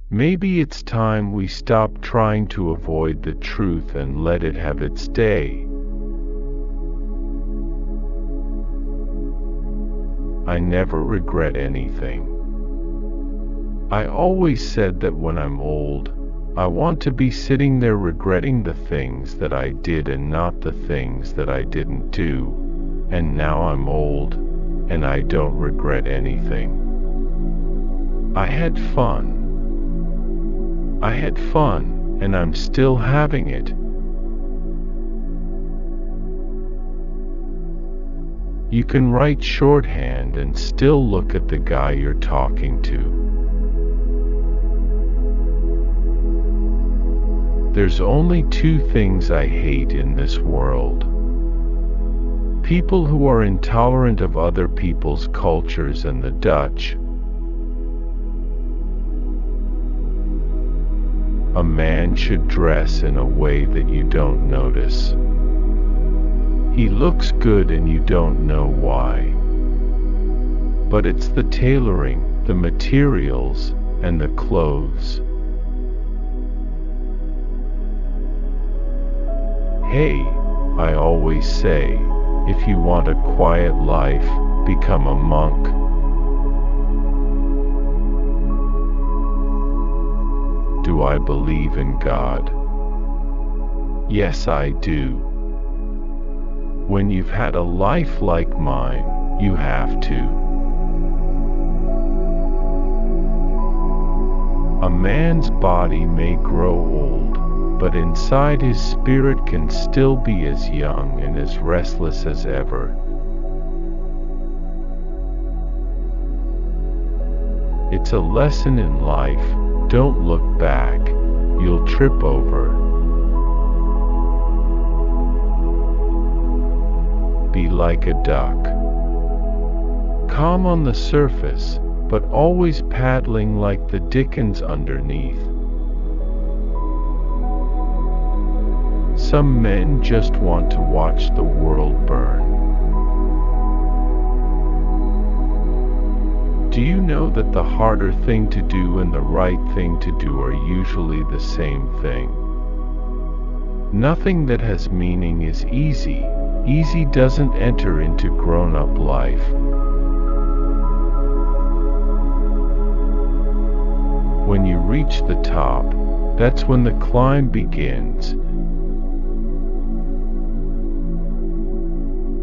Maybe it's time we stop trying to avoid the truth and let it have its day. I never regret anything. I always said that when I'm old, I want to be sitting there regretting the things that I did and not the things that I didn't do. And now I'm old, and I don't regret anything. I had fun. And I'm still having it. You can write shorthand and still look at the guy you're talking to. There's only two things I hate in this world. People who are intolerant of other people's cultures and the Dutch. A man should dress in a way that you don't notice. He looks good and you don't know why. But it's the tailoring, the materials, and the clothes. Hey, I always say, if you want a quiet life, become a monk. Do I believe in God? Yes, I do. When you've had a life like mine, you have to. A man's body may grow old, but inside his spirit can still be as young and as restless as ever. It's a lesson in life. Don't look back. You'll trip over. Be like a duck. Calm on the surface, but always paddling like the Dickens underneath. Some men just want to watch the world burn. Do you know that the harder thing to do and the right thing to do are usually the same thing? Nothing that has meaning is easy. Easy doesn't enter into grown-up life. When you reach the top, that's when the climb begins.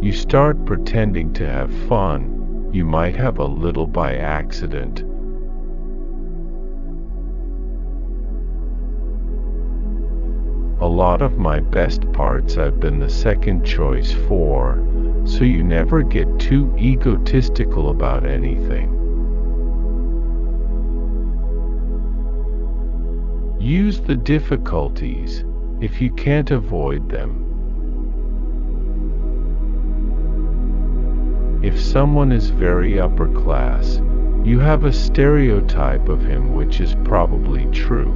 You start pretending to have fun. You might have a little by accident. A lot of my best parts I've been the second choice for, so you never get too egotistical about anything. Use the difficulties, if you can't avoid them. If someone is very upper class, you have a stereotype of him which is probably true.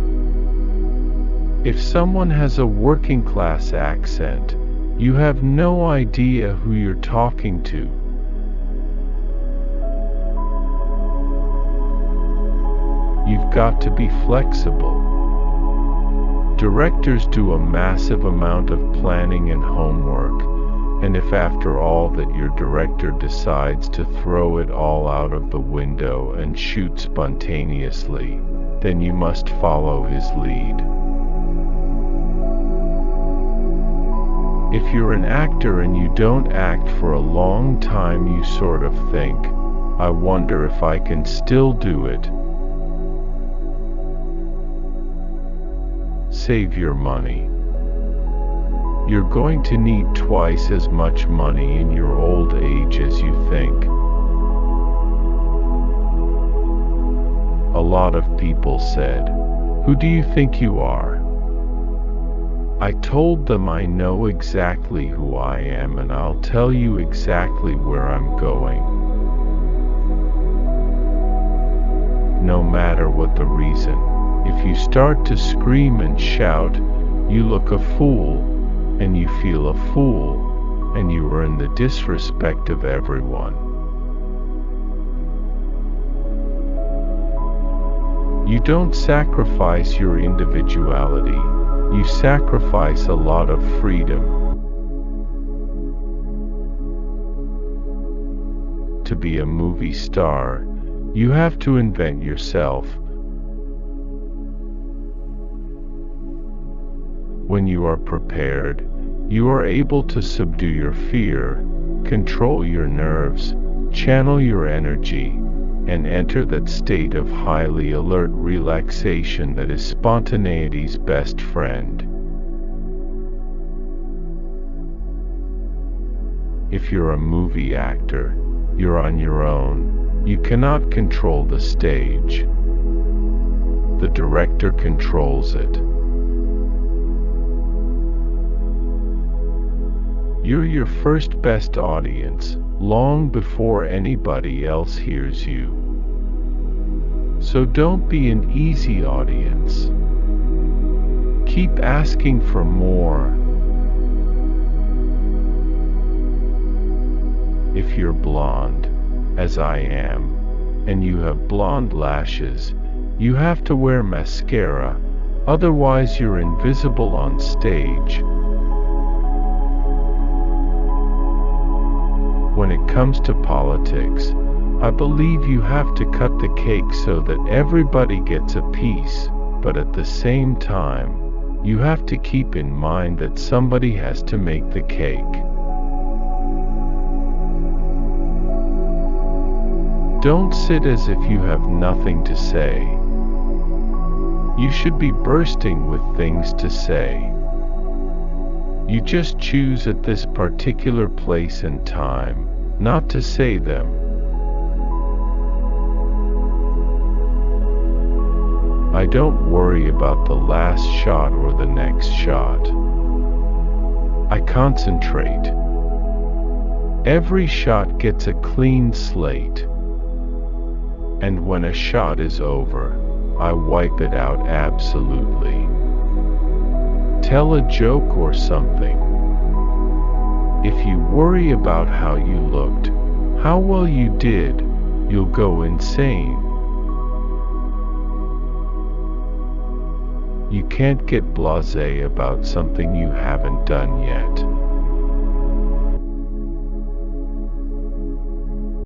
If someone has a working class accent, you have no idea who you're talking to. You've got to be flexible. Directors do a massive amount of planning and homework, and if after all that your director decides to throw it all out of the window and shoot spontaneously, then you must follow his lead. If you're an actor and you don't act for a long time, you sort of think, I wonder if I can still do it. Save your money. You're going to need twice as much money in your old age as you think. A lot of people said, "Who do you think you are?" I told them I know exactly who I am and I'll tell you exactly where I'm going. No matter what the reason, if you start to scream and shout, you look a fool, and you feel a fool, and you earn the disrespect of everyone. You don't sacrifice your individuality, you sacrifice a lot of freedom. To be a movie star, you have to invent yourself. When you are prepared, you are able to subdue your fear, control your nerves, channel your energy, and enter that state of highly alert relaxation that is spontaneity's best friend. If you're a movie actor, you're on your own. You cannot control the stage. The director controls it. You're your first best audience, long before anybody else hears you. So don't be an easy audience. Keep asking for more. If you're blonde, as I am, and you have blonde lashes, you have to wear mascara, otherwise you're invisible on stage. When it comes to politics, I believe you have to cut the cake so that everybody gets a piece, but at the same time, you have to keep in mind that somebody has to make the cake. Don't sit as if you have nothing to say. You should be bursting with things to say. You just choose at this particular place and time not to say them. I don't worry about the last shot or the next shot. I concentrate. Every shot gets a clean slate. And when a shot is over, I wipe it out absolutely. Tell a joke or something. If you worry about how you looked, how well you did, you'll go insane. You can't get blasé about something you haven't done yet.